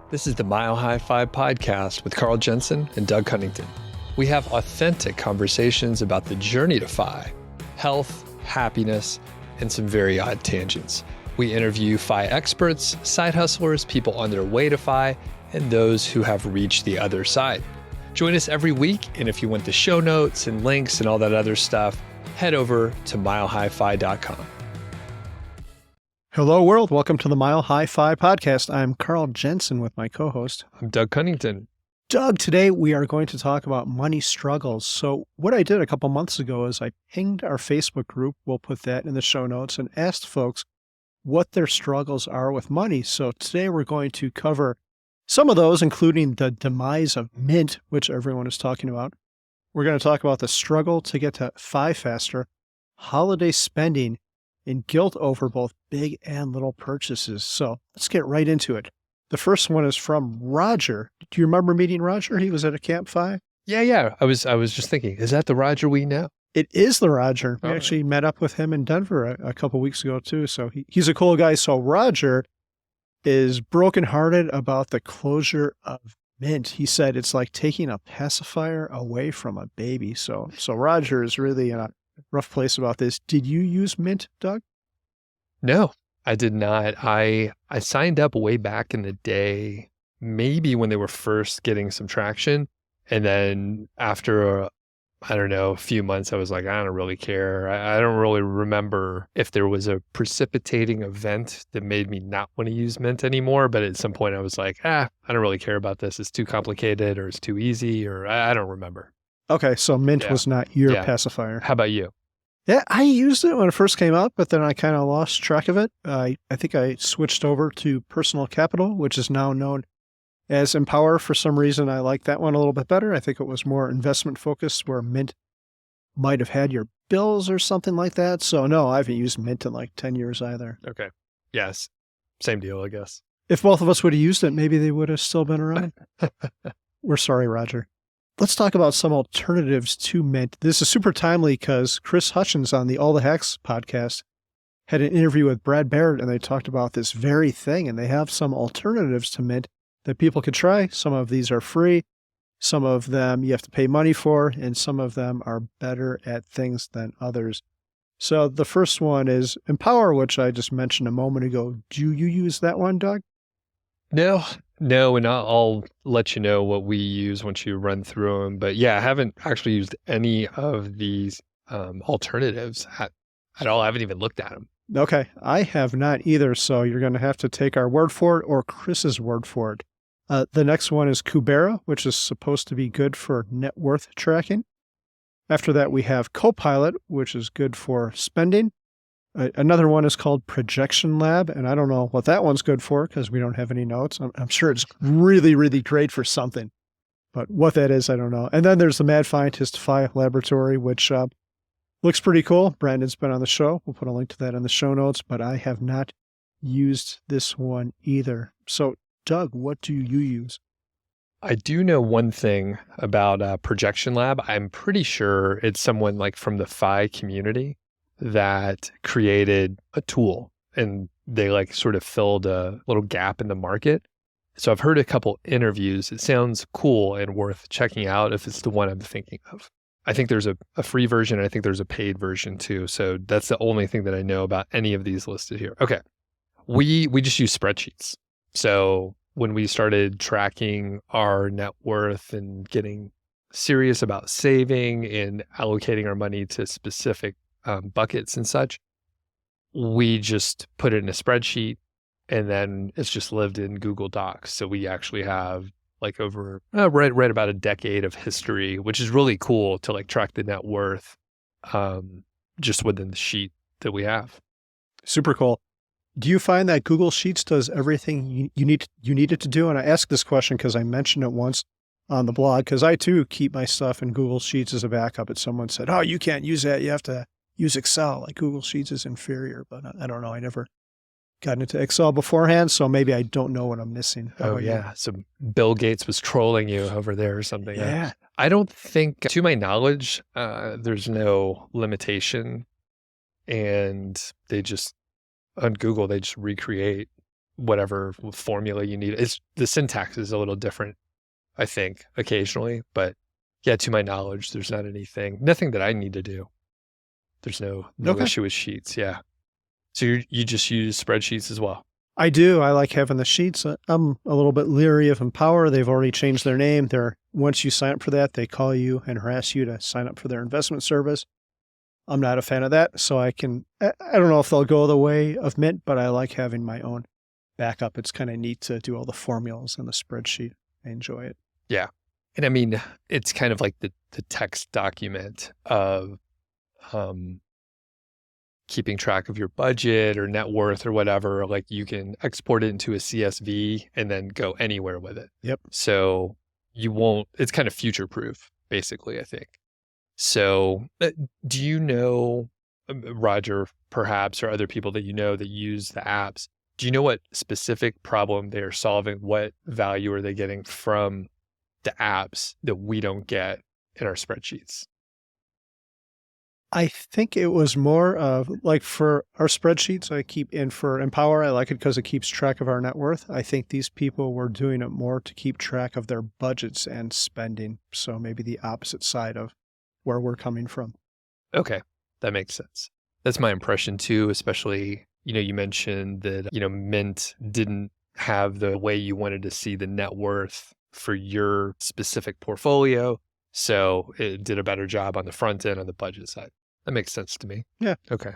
This is the Mile High Five podcast with Carl Jensen and Doug Cunnington. We have authentic conversations about the journey to FI, health, happiness, and some very odd tangents. We interview FI experts, side hustlers, people on their way to FI, and those who have reached the other side. Join us every week, and if you want the show notes and links and all that other stuff, head over to milehighfi.com. Hello, world. Welcome to the Mile High Fi podcast. I'm Carl Jensen with my co-host. I'm Doug Cunnington. Doug, today we are going to talk about money struggles. So what I did a couple months ago is I pinged our Facebook group, we'll put that in the show notes, and asked folks what their struggles are with money. So today we're going to cover some of those, including the demise of Mint, which everyone is talking about. We're going to talk about the struggle to get to FI faster, holiday spending, and guilt over both big and little purchases. So let's get right into it. The first one is from Roger. Do you remember meeting Roger? He was at a Camp FI. Yeah. I was just thinking, is that the Roger we know? It is the Roger. We Oh. actually met up with him in Denver a couple weeks ago too. So he's a cool guy. So Roger is brokenhearted about the closure of Mint. He said it's like taking a pacifier away from a baby. So Roger is really in a rough place about this. Did you use Mint, Doug? No, I did not. I signed up way back in the day, maybe when they were first getting some traction. And then after, a few months, I was like, I don't really care. I don't really remember if there was a precipitating event that made me not want to use Mint anymore. But at some point I was like, I don't really care about this. It's too complicated or it's too easy or I don't remember. Okay, so Mint was not your pacifier. How about you? Yeah, I used it when it first came out, but then I kind of lost track of it. I think I switched over to Personal Capital, which is now known as Empower. For some reason, I like that one a little bit better. I think it was more investment focused, where Mint might have had your bills or something like that. So no, I haven't used Mint in like 10 years either. Okay. Yes. Same deal, I guess. If both of us would have used it, maybe they would have still been around. We're sorry, Roger. Let's talk about some alternatives to Mint. This is super timely because Chris Hutchins on the All the Hacks podcast had an interview with Brad Barrett, and they talked about this very thing, and they have some alternatives to Mint that people could try. Some of these are free. Some of them you have to pay money for, and some of them are better at things than others. So the first one is Empower, which I just mentioned a moment ago. Do you use that one, Doug? No, and I'll let you know what we use once you run through them. But yeah, I haven't actually used any of these alternatives at all. I haven't even looked at them. Okay, I have not either, so you're going to have to take our word for it or Chris's word for it. The next one is Kubera, which is supposed to be good for net worth tracking. After that, we have Copilot, which is good for spending. Another one is called Projection Lab, and I don't know what that one's good for because we don't have any notes. I'm sure it's really, really great for something, but what that is, I don't know. And then there's the FIentist FI Laboratory, which looks pretty cool. Brandon's been on the show. We'll put a link to that in the show notes, but I have not used this one either. So, Doug, what do you use? I do know one thing about Projection Lab. I'm pretty sure it's someone like from the FI community that created a tool, and they like sort of filled a little gap in the market. So I've heard a couple interviews. It sounds cool and worth checking out if it's the one I'm thinking of. I think there's a free version, and I think there's a paid version too. So that's the only thing that I know about any of these listed here. Okay. We just use spreadsheets. So when we started tracking our net worth and getting serious about saving and allocating our money to specific buckets and such, we just put it in a spreadsheet, and then it's just lived in Google Docs. So we actually have like over right about a decade of history, which is really cool to like track the net worth just within the sheet that we have. Super cool. Do you find that Google Sheets does everything you need it to do? And I ask this question because I mentioned it once on the blog, because I too keep my stuff in Google Sheets as a backup. And someone said, "Oh, you can't use that. You have to use Excel. Like Google Sheets is inferior." But I don't know. I never got into Excel beforehand, so maybe I don't know what I'm missing. Oh yeah. So Bill Gates was trolling you over there or something. Yeah. I don't think, to my knowledge, there's no limitation, and they just, on Google, they just recreate whatever formula you need. It's the syntax is a little different, I think, occasionally, but yeah, to my knowledge, there's nothing that I need to do. There's no Okay. issue with sheets. Yeah. So you just use spreadsheets as well. I do. I like having the sheets. I'm a little bit leery of Empower. They've already changed their name. Once you sign up for that, they call you and harass you to sign up for their investment service. I'm not a fan of that. So I don't know if they'll go the way of Mint, but I like having my own backup. It's kind of neat to do all the formulas in the spreadsheet. I enjoy it. Yeah. And I mean, it's kind of like the text document of keeping track of your budget or net worth or whatever. Like you can export it into a CSV and then go anywhere with it. Yep. So it's kind of future proof, basically, I think. So do you know, Roger, perhaps, or other people that you know that use the apps, do you know what specific problem they are solving? What value are they getting from the apps that we don't get in our spreadsheets? I think it was more of like for our spreadsheets I keep in for Empower. I like it because it keeps track of our net worth. I think these people were doing it more to keep track of their budgets and spending. So maybe the opposite side of where we're coming from. Okay, that makes sense. That's my impression too, especially, you mentioned that, Mint didn't have the way you wanted to see the net worth for your specific portfolio. So it did a better job on the front end on the budget side. That makes sense to me. Yeah. Okay.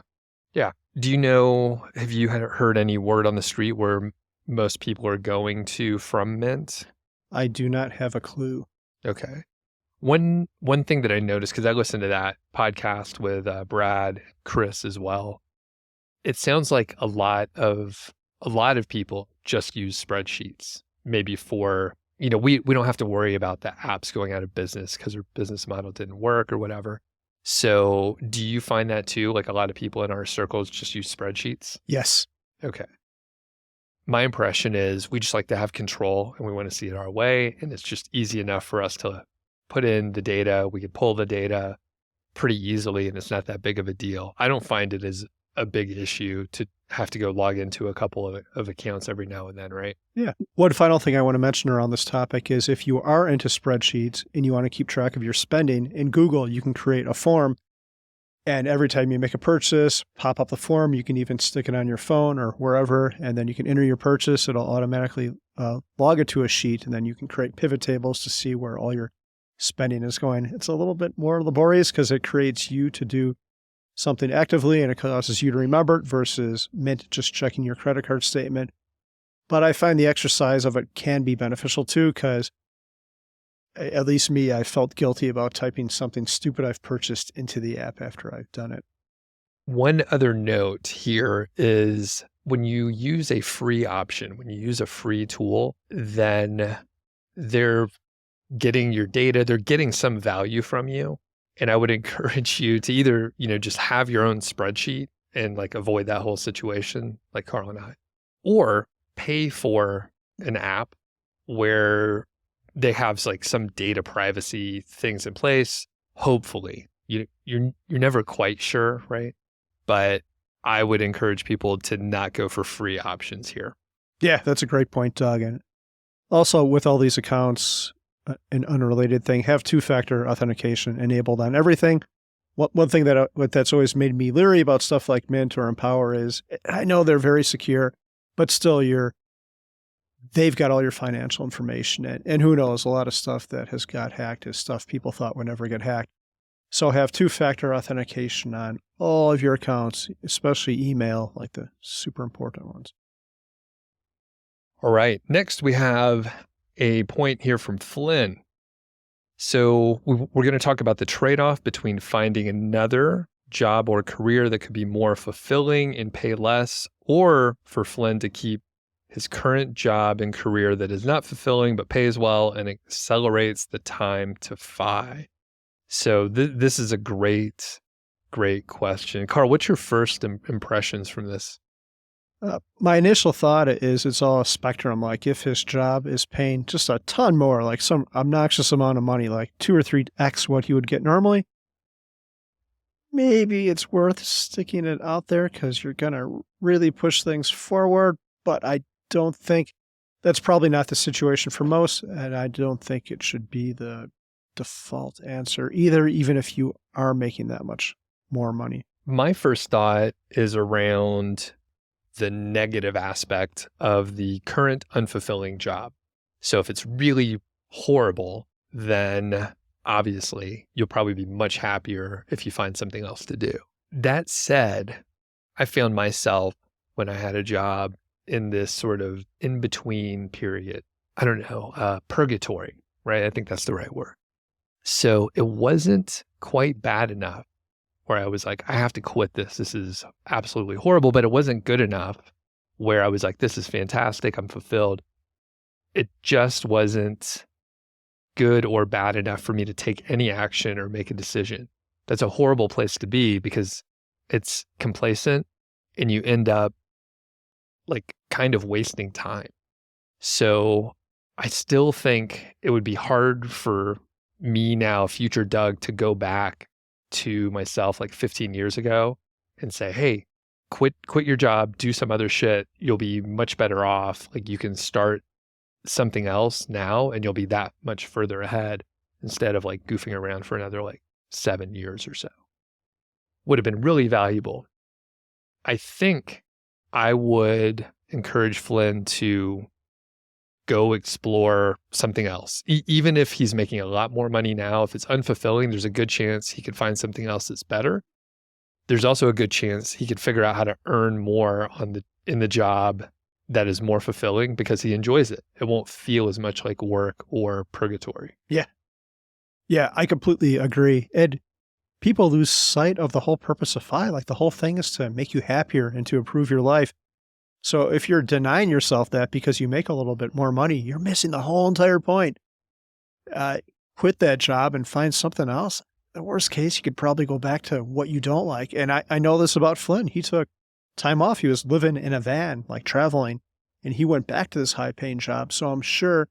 Yeah. Have you heard any word on the street where most people are going to from Mint? I do not have a clue. Okay. One thing that I noticed, because I listened to that podcast with Brad, Chris as well, it sounds like a lot of people just use spreadsheets, maybe for, we don't have to worry about the apps going out of business because their business model didn't work or whatever. So do you find that too? Like a lot of people in our circles just use spreadsheets? Yes. Okay. My impression is we just like to have control and we want to see it our way. And it's just easy enough for us to put in the data. We can pull the data pretty easily and it's not that big of a deal. I don't find it as a big issue to have to go log into a couple of accounts every now and then, right? Yeah. One final thing I want to mention around this topic is if you are into spreadsheets and you want to keep track of your spending, in Google, you can create a form. And every time you make a purchase, pop up the form. You can even stick it on your phone or wherever, and then you can enter your purchase. It'll automatically log it to a sheet, and then you can create pivot tables to see where all your spending is going. It's a little bit more laborious because it creates you to do something actively and it causes you to remember it versus Mint just checking your credit card statement. But I find the exercise of it can be beneficial too, because at least me, I felt guilty about typing something stupid I've purchased into the app after I've done it. One other note here is when you use a free option, when you use a free tool, then they're getting your data, they're getting some value from you. And I would encourage you to either, just have your own spreadsheet and like avoid that whole situation like Carl and I, or pay for an app where they have like some data privacy things in place. Hopefully, you're never quite sure, right? But I would encourage people to not go for free options here. Yeah, that's a great point, Doug. And also with all these accounts, an unrelated thing, have two-factor authentication enabled on everything. One thing that's always made me leery about stuff like Mint or Empower is I know they're very secure, but still they've got all your financial information. And who knows, a lot of stuff that has got hacked is stuff people thought would never get hacked. So have two-factor authentication on all of your accounts, especially email, like the super important ones. All right. Next, we have a point here from Flynn. So we're going to talk about the trade-off between finding another job or career that could be more fulfilling and pay less, or for Flynn to keep his current job and career that is not fulfilling but pays well and accelerates the time to FI. So this is a great question. Carl, what's your first impressions from this? My initial thought is it's all a spectrum. Like if his job is paying just a ton more, like some obnoxious amount of money, like 2 or 3x what he would get normally, maybe it's worth sticking it out there because you're going to really push things forward. But I don't think that's probably not the situation for most, and I don't think it should be the default answer either, even if you are making that much more money. My first thought is around the negative aspect of the current unfulfilling job. So if it's really horrible, then obviously you'll probably be much happier if you find something else to do. That said, I found myself when I had a job in this sort of in-between period. I don't know, purgatory, right? I think that's the right word. So it wasn't quite bad enough where I was like, I have to quit this. This is absolutely horrible, but it wasn't good enough where I was like, this is fantastic. I'm fulfilled. It just wasn't good or bad enough for me to take any action or make a decision. That's a horrible place to be because it's complacent and you end up like kind of wasting time. So I still think it would be hard for me now, future Doug, to go back to myself like 15 years ago and say, hey, quit your job, do some other shit. You'll be much better off. Like you can start something else now and you'll be that much further ahead instead of like goofing around for another like 7 years or so. Would have been really valuable. I think I would encourage Flynn to go explore something else. Even if he's making a lot more money now, if it's unfulfilling, there's a good chance he could find something else that's better. There's also a good chance he could figure out how to earn more in the job that is more fulfilling because he enjoys it. It won't feel as much like work or purgatory. Yeah. Yeah, I completely agree. And people lose sight of the whole purpose of FI. Like the whole thing is to make you happier and to improve your life. So if you're denying yourself that because you make a little bit more money, you're missing the whole entire point. Quit that job and find something else. The worst case, you could probably go back to what you don't like. And I know this about Flynn. He took time off. He was living in a van, like traveling, and he went back to this high-paying job. So I'm sure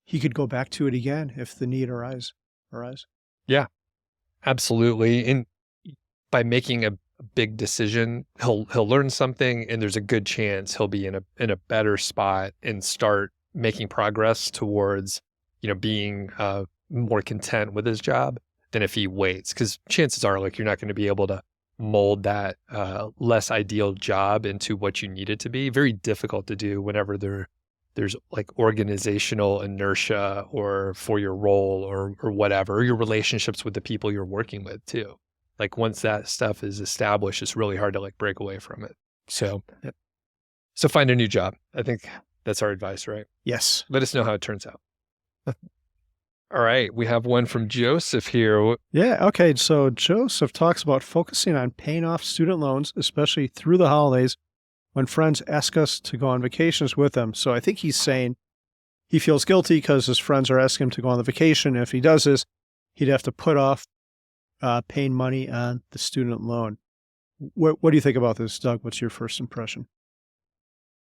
he could go back to it again if the need arise. Yeah, absolutely. And by making a big decision, he'll learn something, and there's a good chance he'll be in a better spot and start making progress towards, being more content with his job than if he waits. Because chances are, like, you're not going to be able to mold that less ideal job into what you need it to be. Very difficult to do whenever there's like organizational inertia or for your role or whatever, or your relationships with the people you're working with too. Like once that stuff is established, it's really hard to like break away from it. So find a new job. I think that's our advice, right? Yes. Let us know how it turns out. All right. We have one from Joseph here. Yeah. Okay. So Joseph talks about focusing on paying off student loans, especially through the holidays when friends ask us to go on vacations with them. So I think he's saying he feels guilty because his friends are asking him to go on the vacation. And if he does this, he'd have to put off paying money on the student loan. What do you think about this, Doug? What's your first impression?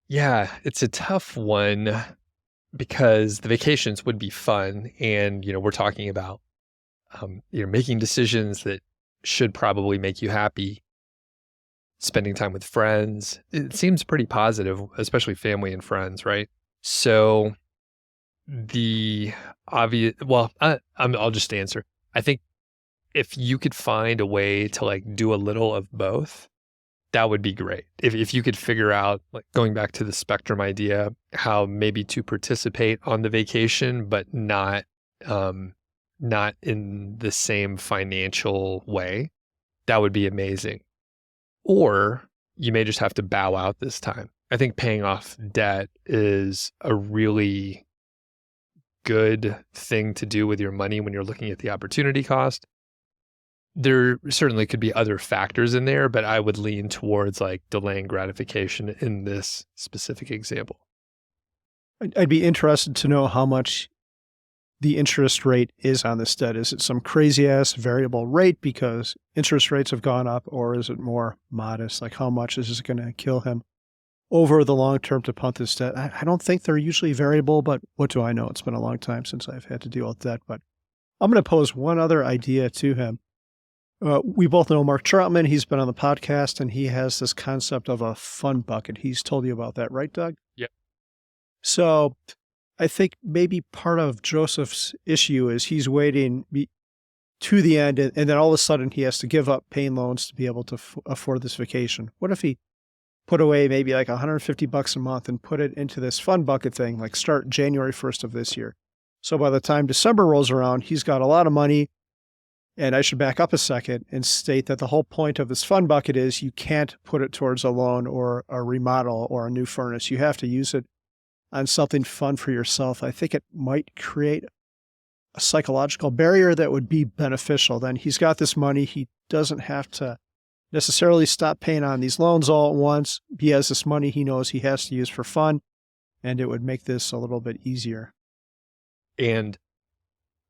Yeah, it's a tough one because the vacations would be fun. And, we're talking about, making decisions that should probably make you happy. Spending time with friends. It seems pretty positive, especially family and friends, right? So the obvious, I'll just answer. I think if you could find a way to like do a little of both, that would be great. If you could figure out, like going back to the spectrum idea, how maybe to participate on the vacation, but not in the same financial way, that would be amazing. Or you may just have to bow out this time. I think paying off debt is a really good thing to do with your money when you're looking at the opportunity cost. There certainly could be other factors in there, but I would lean towards like delaying gratification in this specific example. I'd be interested to know how much the interest rate is on this debt. Is it some crazy ass variable rate because interest rates have gone up, or is it more modest? Like how much is this going to kill him over the long term to punt this debt? I don't think they're usually variable, but what do I know? It's been a long time since I've had to deal with that. But I'm going to pose one other idea to him. We both know Mark Trautman. He's been on the podcast and he has this concept of a fun bucket. He's told you about that, right, Doug? Yep. So I think maybe part of Joseph's issue is he's waiting to the end, and then all of a sudden he has to give up paying loans to be able to afford this vacation. What if he put away maybe like $150 a month and put it into this fun bucket thing, like start January 1st of this year? So by the time December rolls around, he's got a lot of money. And I should back up a second and state that the whole point of this fun bucket is you can't put it towards a loan or a remodel or a new furnace. You have to use it on something fun for yourself. I think it might create a psychological barrier that would be beneficial. Then he's got this money. He doesn't have to necessarily stop paying on these loans all at once. He has this money he knows he has to use for fun, and it would make this a little bit easier. And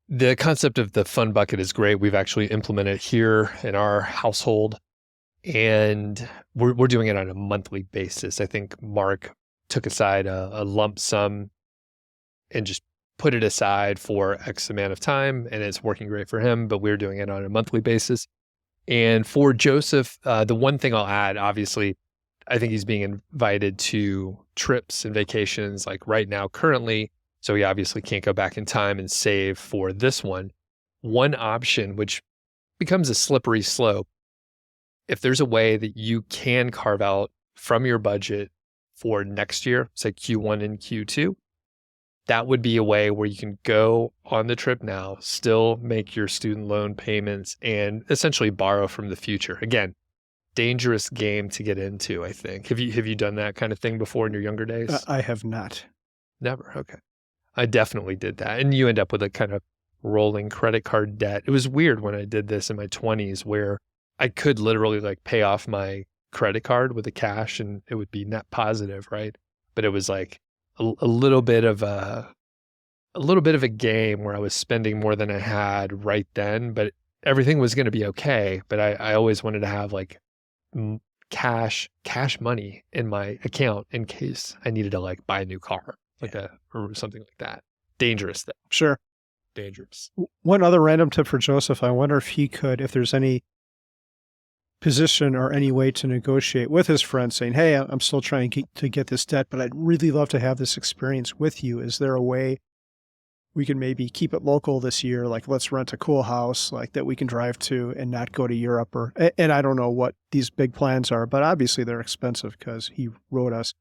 the concept of the fun bucket is great. We've actually implemented it here in our household, and we're doing it on a monthly basis. I think Mark took aside a lump sum and just put it aside for X amount of time, and it's working great for him, but we're doing it on a monthly basis. And for Joseph, the one thing I'll add, obviously, I think he's being invited to trips and vacations like right now currently. So he obviously can't go back in time and save for this one. One option, which becomes a slippery slope, if there's a way that you can carve out from your budget for next year, say Q1 and Q2, that would be a way where you can go on the trip now, still make your student loan payments, and essentially borrow from the future. Again, dangerous game to get into, I think. Have you done that kind of thing before in your younger days? I have not. Never. Okay. I definitely did that. And you end up with a kind of rolling credit card debt. It was weird when I did this in my 20s where I could literally like pay off my credit card with the cash and it would be net positive, right? But it was like a little bit of a game where I was spending more than I had right then, but everything was going to be okay. But I always wanted to have like cash money in my account in case I needed to like buy a new car. Or something like that. Dangerous though. Sure. Dangerous. One other random tip for Joseph, I wonder if there's any position or any way to negotiate with his friend saying, hey, I'm still trying to get this debt, but I'd really love to have this experience with you. Is there a way we can maybe keep it local this year? Like let's rent a cool house like that we can drive to and not go to Europe and I don't know what these big plans are, but obviously they're expensive because he wrote us.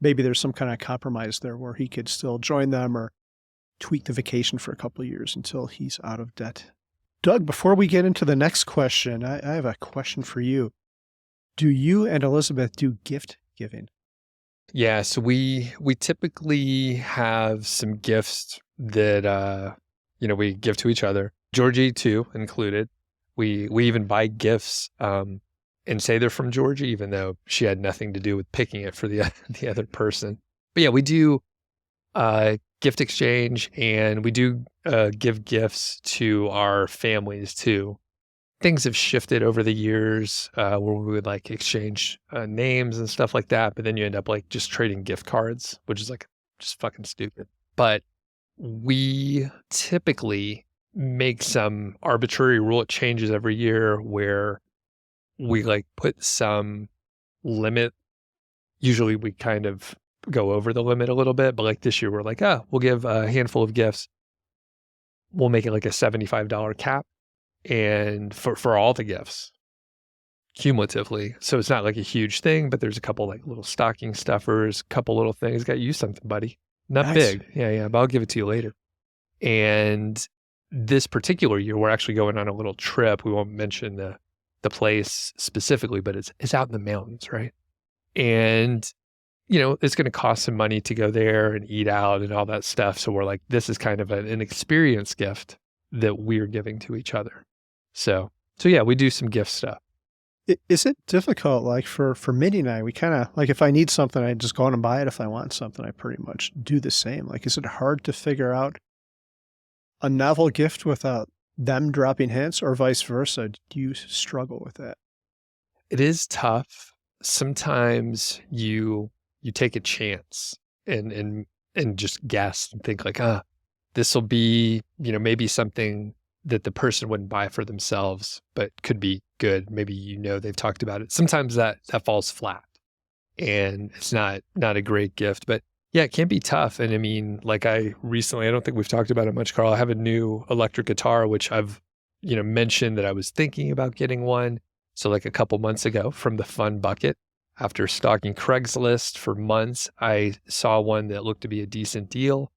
Maybe there's some kind of compromise there where he could still join them or tweak the vacation for a couple of years until he's out of debt. Doug, before we get into the next question, I have a question for you. Do you and Elizabeth do gift giving? Yeah, so we typically have some gifts that we give to each other. Georgie too included. We even buy gifts and say they're from Georgia, even though she had nothing to do with picking it for the other person. But yeah, we do gift exchange, and we do give gifts to our families too. Things have shifted over the years where we would like exchange names and stuff like that, but then you end up like just trading gift cards, which is like just fucking stupid. But we typically make some arbitrary rule. It changes every year where we like put some limit. Usually we kind of go over the limit a little bit, but like this year we're like, we'll give a handful of gifts. We'll make it like a $75 cap and for all the gifts cumulatively. So it's not like a huge thing, but there's a couple like little stocking stuffers, couple little things. Got you something, buddy. Not Nice. big. Yeah, but I'll give it to you later. And this particular year, we're actually going on a little trip. We won't mention the place specifically, but it's out in the mountains, right? And, it's going to cost some money to go there and eat out and all that stuff. So we're like, this is kind of an experience gift that we're giving to each other. So yeah, we do some gift stuff. Is it difficult? Like for Mindy and I, we kind of like if I need something, I just go out and buy it. If I want something, I pretty much do the same. Like, is it hard to figure out a novel gift without them dropping hints or vice versa? Do you struggle with that? It is tough. Sometimes you take a chance and just guess and think like, this will be, maybe something that the person wouldn't buy for themselves, but could be good. Maybe, they've talked about it. Sometimes that falls flat and it's not a great gift, but Yeah, it can be tough. And I mean, like I don't think we've talked about it much, Carl. I have a new electric guitar, which I've, mentioned that I was thinking about getting one. So like a couple months ago from the fun bucket, after stalking Craigslist for months, I saw one that looked to be a decent deal.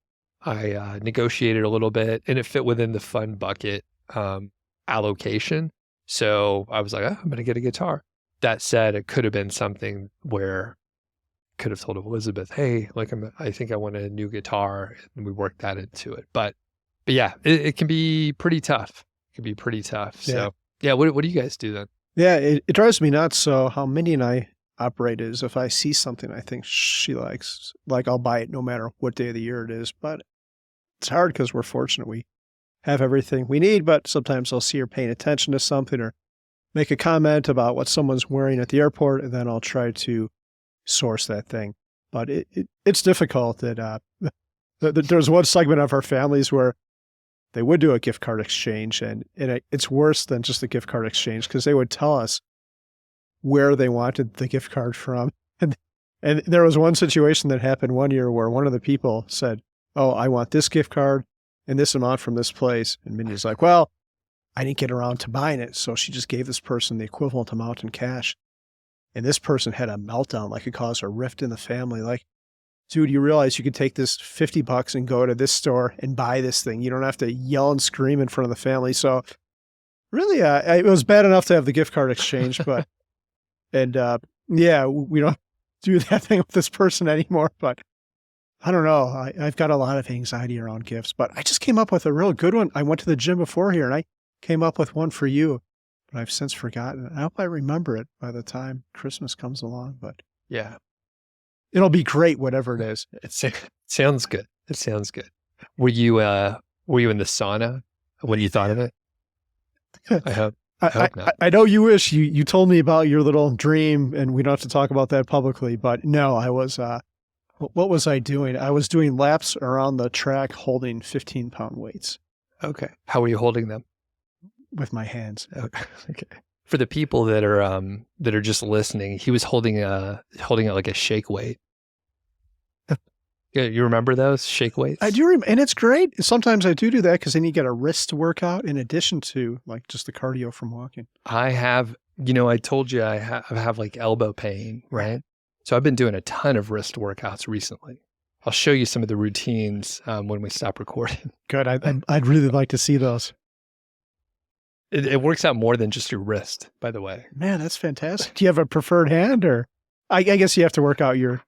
I negotiated a little bit and it fit within the fun bucket allocation. So I was like, oh, I'm going to get a guitar. That said, it could have been something where could have told Elizabeth, hey, like I think I want a new guitar, and we worked that into it. But yeah, it can be pretty tough. It can be pretty tough. Yeah. So yeah, what do you guys do then? Yeah, it drives me nuts. So how Mindy and I operate is if I see something I think she likes, like I'll buy it no matter what day of the year it is. But it's hard because we're fortunate we have everything we need, but sometimes I'll see her paying attention to something or make a comment about what someone's wearing at the airport, and then I'll try to source that thing. But it's difficult. That there's one segment of our families where they would do a gift card exchange, and it's worse than just a gift card exchange because they would tell us where they wanted the gift card from. And there was one situation that happened one year where one of the people said, oh, I want this gift card and this amount from this place. And Mindy's like, well, I didn't get around to buying it. So she just gave this person the equivalent amount in cash. And this person had a meltdown, like it caused a rift in the family. Like, dude, you realize you could take this $50 and go to this store and buy this thing. You don't have to yell and scream in front of the family. So really, it was bad enough to have the gift card exchange, but, yeah, we don't do that thing with this person anymore, but I don't know. I've got a lot of anxiety around gifts, but I just came up with a real good one. I went to the gym before here and I came up with one for you, but I've since forgotten. I hope I remember it by the time Christmas comes along, but Yeah, it'll be great, whatever it is. it sounds good. It sounds good. Were you in the sauna when you thought of it? I hope not. I know you wish you told me about your little dream and we don't have to talk about that publicly, but no, I was, what was I doing? I was doing laps around the track holding 15-pound weights. Okay. How are you holding them? With my hands. Okay. For the people that are just listening, he was holding it like a shake weight. Yeah, you remember those shake weights? I do, and it's great. Sometimes I do that because then you get a wrist workout in addition to like just the cardio from walking. I have, I told you I have like elbow pain, right? So I've been doing a ton of wrist workouts recently. I'll show you some of the routines when we stop recording. Good. I'd really like to see those. It works out more than just your wrist, by the way. Man, that's fantastic. Do you have a preferred hand, or I guess you have to work out your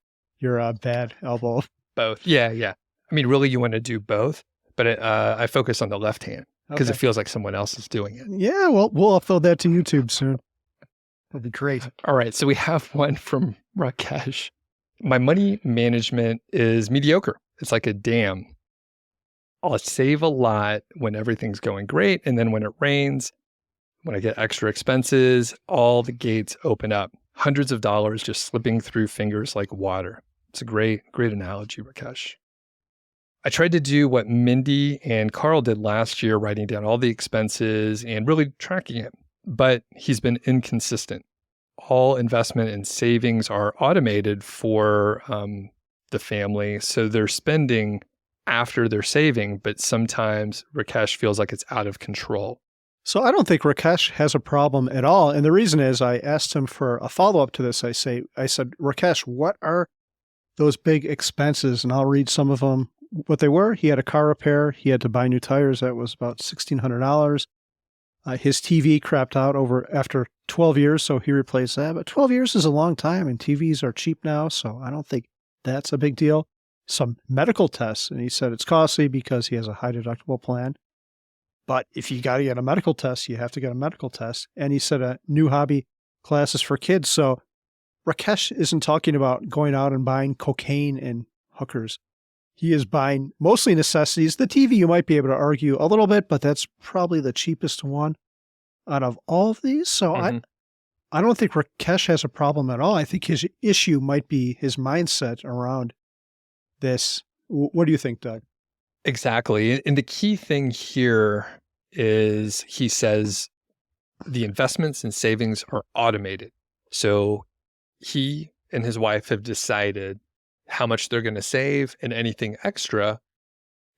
bad elbow? Both. Yeah. I mean, really, you want to do both, but I focus on the left hand because it feels like someone else is doing it. Yeah, well, we'll upload that to YouTube soon. That'd be great. All right, so we have one from Rakesh. My money management is mediocre. It's like a dam. I'll save a lot when everything's going great, and then when it rains, when I get extra expenses, all the gates open up. Hundreds of dollars just slipping through fingers like water. It's a great analogy, Rakesh. I tried to do what Mindy and Carl did last year, writing down all the expenses and really tracking it, but he's been inconsistent. All investment and savings are automated for the family, so they're spending after they're saving, but sometimes Rakesh feels like it's out of control. So I don't think Rakesh has a problem at all. And the reason is I asked him for a follow-up to this. I said, Rakesh, what are those big expenses? And I'll read some of them, what they were. He had a car repair. He had to buy new tires. That was about $1,600. His TV crapped out after 12 years, so he replaced that. But 12 years is a long time, and TVs are cheap now, so I don't think that's a big deal. Some medical tests, and he said it's costly because he has a high deductible plan. But if you got to get a medical test, you have to get a medical test. And he said a new hobby, classes for kids. So Rakesh isn't talking about going out and buying cocaine and hookers. He is buying mostly necessities. The TV, you might be able to argue a little bit, but that's probably the cheapest one out of all of these. So I don't think Rakesh has a problem at all. I think his issue might be his mindset around this. What do you think, Doug? Exactly. And the key thing here is he says the investments and savings are automated. So he and his wife have decided how much they're going to save, and anything extra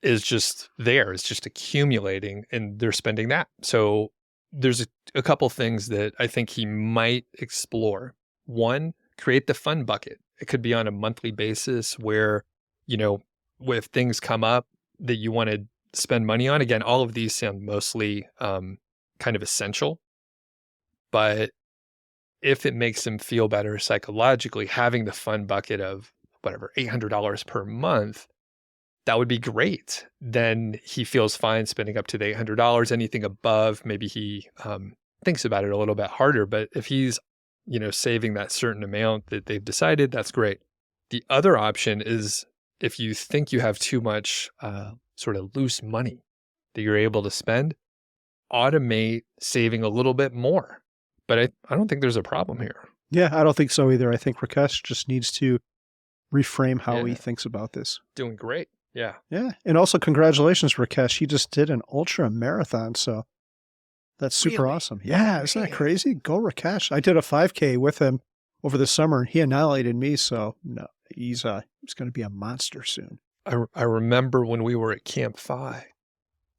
is just there. It's just accumulating, and they're spending that. So there's a couple things that I think he might explore. One, create the fun bucket. It could be on a monthly basis where, if things come up that you want to spend money on, again, all of these sound mostly kind of essential, but if it makes him feel better psychologically, having the fun bucket of whatever, $800 per month, that would be great. Then he feels fine spending up to the $800. Anything above, maybe he thinks about it a little bit harder. But if he's, saving that certain amount that they've decided, that's great. The other option is if you think you have too much sort of loose money that you're able to spend, automate saving a little bit more. But I don't think there's a problem here. Yeah, I don't think so either. I think Rakesh just needs to reframe how he thinks about this. Doing great. Yeah. Yeah. And also congratulations, Rakesh. He just did an ultra marathon. So that's super awesome. Yeah. Isn't that crazy? Go Rakesh. I did a 5K with him over the summer and he annihilated me. So no, he's going to be a monster soon. I remember when we were at Camp FI,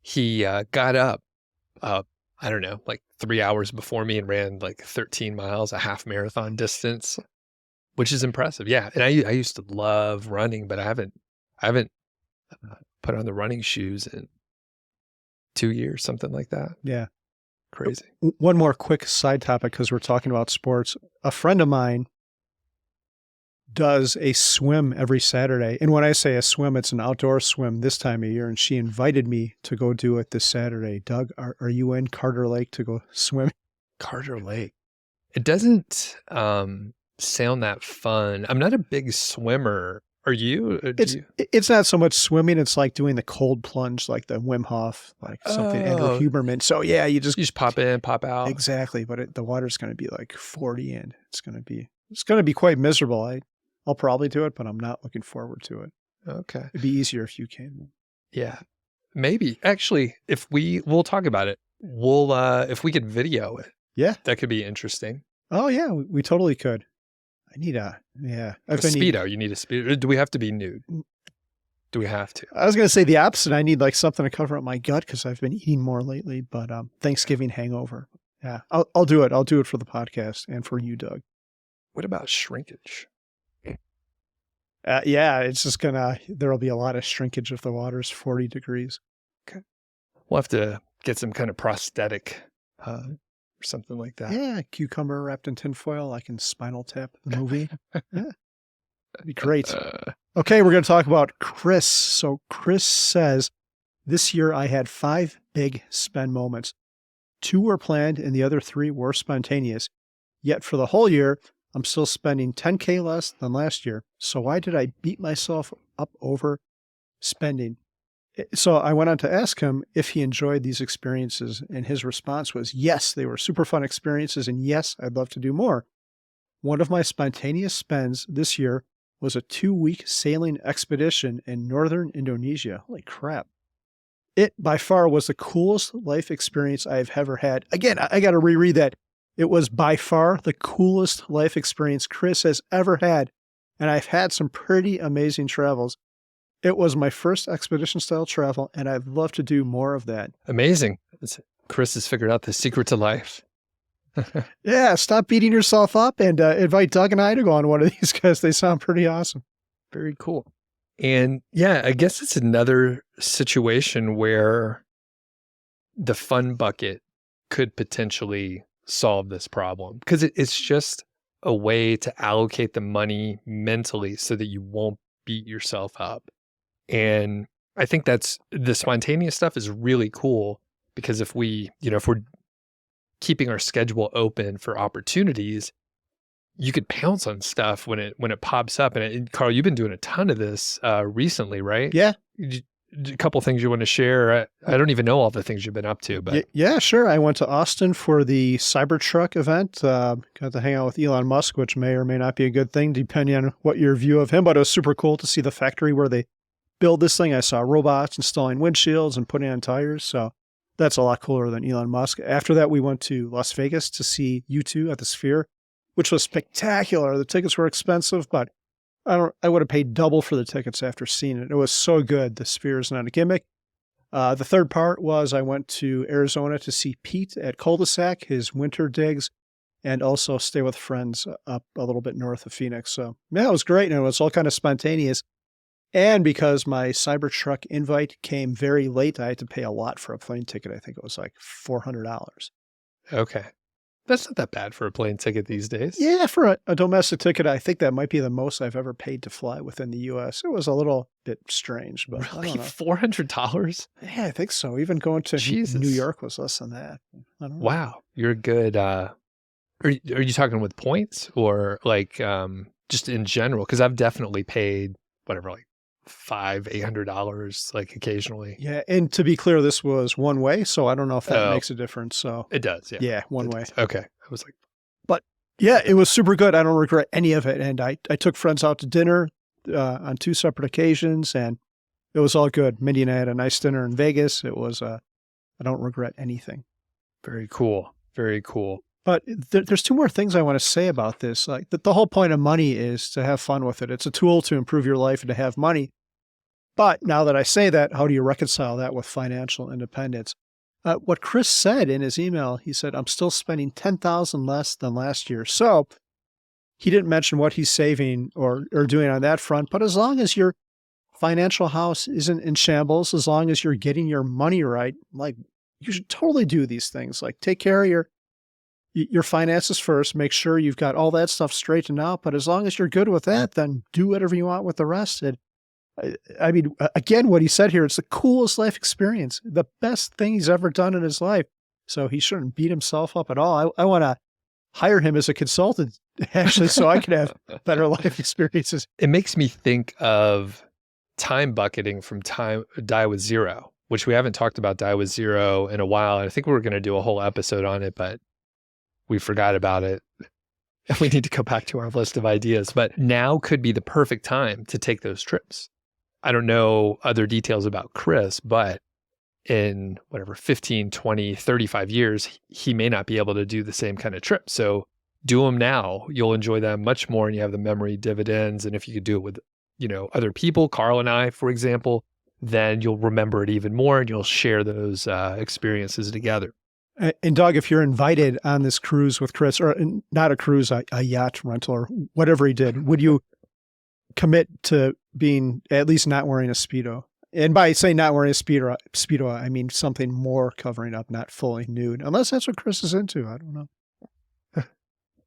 he got up, I don't know, like 3 hours before me and ran like 13 miles, a half marathon distance, which is impressive. Yeah. And I used to love running, but I haven't put on the running shoes in 2 years, something like that. Yeah. Crazy. One more quick side topic, because we're talking about sports. A friend of mine does a swim every Saturday. And when I say a swim, it's an outdoor swim this time of year. And she invited me to go do it this Saturday. Doug, are you in Carter Lake to go swim? Carter Lake. It doesn't sound that fun. I'm not a big swimmer. Are you? It's not so much swimming. It's like doing the cold plunge, like the Wim Hof, like something Andrew Huberman. So yeah, you just pop in, pop out. Exactly. But the water's going to be like 40 and it's going to be quite miserable. I'll probably do it, but I'm not looking forward to it. Okay. It'd be easier if you came. Yeah, maybe. Actually, we'll talk about it. If we could video it. Yeah. That could be interesting. Oh yeah, we totally could. I need a Speedo. You need a Speedo. Do we have to be nude? Do we have to? I was going to say the opposite. I need like something to cover up my gut because I've been eating more lately, but Thanksgiving hangover. Yeah, I'll do it. I'll do it for the podcast and for you, Doug. What about shrinkage? Yeah, it's just there'll be a lot of shrinkage if the water's 40 degrees. Okay. We'll have to get some kind of prosthetic or something like that. Yeah, cucumber wrapped in tinfoil like in Spinal Tap, the movie. Yeah, that'd be great. Okay, we're going to talk about Chris. So Chris says, this year I had 5 big spend moments. 2 were planned and the other 3 were spontaneous. Yet for the whole year, I'm still spending $10K less than last year. So why did I beat myself up over spending? So I went on to ask him if he enjoyed these experiences, and his response was, yes, they were super fun experiences, and yes, I'd love to do more. One of my spontaneous spends this year was a 2-week sailing expedition in northern Indonesia. Holy crap. It by far was the coolest life experience I've ever had. Again, I got to reread that. It was by far the coolest life experience Chris has ever had, and I've had some pretty amazing travels. It was my first expedition-style travel, and I'd love to do more of that. Amazing. Chris has figured out the secret to life. Yeah, stop beating yourself up and invite Doug and I to go on one of these guys. They sound pretty awesome. Very cool. And yeah, I guess it's another situation where the fun bucket could potentially solve this problem, because it's just a way to allocate the money mentally so that you won't beat yourself up. And I think that's the spontaneous stuff is really cool, because if we're keeping our schedule open for opportunities, you could pounce on stuff when it pops up. And Carl, you've been doing a ton of this recently, right? Yeah. A couple things you want to share. I don't even know all the things you've been up to, but yeah, sure. I went to Austin for the Cybertruck event. Got to hang out with Elon Musk, which may or may not be a good thing depending on what your view of him. But it was super cool to see the factory where they build this thing. I saw robots installing windshields and putting on tires. So that's a lot cooler than Elon Musk. After that, we went to Las Vegas to see U2 at the Sphere, which was spectacular. The tickets were expensive, but I would have paid double for the tickets after seeing it. It was so good. The Sphere is not a gimmick. The third part was I went to Arizona to see Pete at Cul-de-sac, his winter digs, and also stay with friends up a little bit north of Phoenix. So yeah, it was great. And it was all kind of spontaneous. And because my Cybertruck invite came very late, I had to pay a lot for a plane ticket. I think it was like $400. Okay. That's not that bad for a plane ticket these days. Yeah, for a domestic ticket, I think that might be the most I've ever paid to fly within the U.S. It was a little bit strange, but I Really? don't know. $400? Yeah, I think so. Even going to Jesus. New York was less than that. I don't know. Wow. You're good. Are you talking with points or like just in general? Because I've definitely paid whatever, like $800 like occasionally. Yeah, and to be clear, this was one way, so I don't know if that Oh. makes a difference. So It does, yeah. yeah, one It way. does. Okay. I was like, Yeah, it was super good. I don't regret any of it. And I took friends out to dinner on 2 separate occasions, and it was all good. Mindy and I had a nice dinner in Vegas. It was, I don't regret anything. very cool. Very cool. But there's 2 more things I want to say about this. Like the whole point of money is to have fun with it. It's a tool to improve your life and to have money. But now that I say that, how do you reconcile that with financial independence? What Chris said in his email, he said, I'm still spending $10,000 less than last year. So he didn't mention what he's saving or doing on that front. But as long as your financial house isn't in shambles, as long as you're getting your money right, like you should totally do these things. Like take care of your finances first, make sure you've got all that stuff straightened out. But as long as you're good with that, then do whatever you want with the rest. I mean, again, what he said here, it's the coolest life experience, the best thing he's ever done in his life. So he shouldn't beat himself up at all. I want to hire him as a consultant, actually, so I can have better life experiences. It makes me think of time bucketing from Die with Zero, which we haven't talked about Die with Zero in a while. And I think we were going to do a whole episode on it, but we forgot about it. We need to go back to our list of ideas. But now could be the perfect time to take those trips. I don't know other details about Chris, but in whatever, 15, 20, 35 years, he may not be able to do the same kind of trip. So do them now. You'll enjoy them much more and you have the memory dividends. And if you could do it with, other people, Carl and I, for example, then you'll remember it even more and you'll share those experiences together. And Doug, if you're invited on this cruise with Chris, or not a cruise, a yacht rental or whatever he did, would you commit to being at least not wearing a Speedo? And by saying not wearing a Speedo, I mean something more covering up, not fully nude, unless that's what Chris is into. I don't know.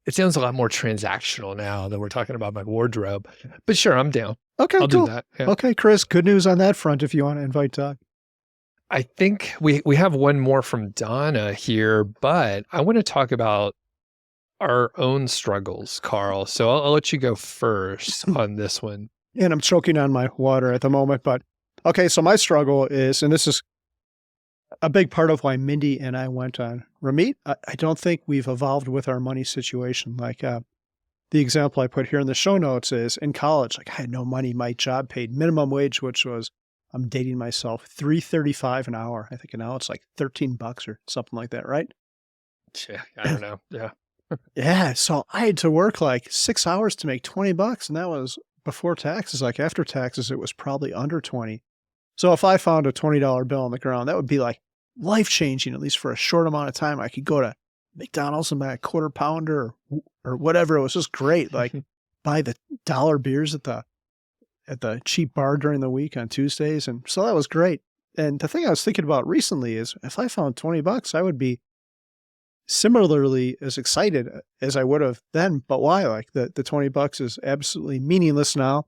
It sounds a lot more transactional now that we're talking about my wardrobe, but sure, I'm down. Okay, I'll cool. do that. Yeah. Okay, Chris, good news on that front if you want to invite Doug. I think we have one more from Donna here, but I want to talk about our own struggles, Carl. So I'll let you go first on this one. And I'm choking on my water at the moment, but okay, so my struggle is, and this is a big part of why Mindy and I went on Ramit. I don't think we've evolved with our money situation. Like the example I put here in the show notes is in college, like I had no money. My job paid minimum wage, which was, I'm dating myself, $3.35 an hour. I think now it's like $13 or something like that, right? Yeah, I don't know. Yeah. Yeah. So I had to work like 6 hours to make $20, and that was before taxes. Like after taxes, it was probably under 20. So if I found a $20 bill on the ground, that would be like life-changing, at least for a short amount of time. I could go to McDonald's and buy a quarter pounder or whatever. It was just great. Like buy the dollar beers at the cheap bar during the week on Tuesdays. And so that was great. And the thing I was thinking about recently is if I found $20, I would be similarly as excited as I would have then. But why? Like the $20 is absolutely meaningless now.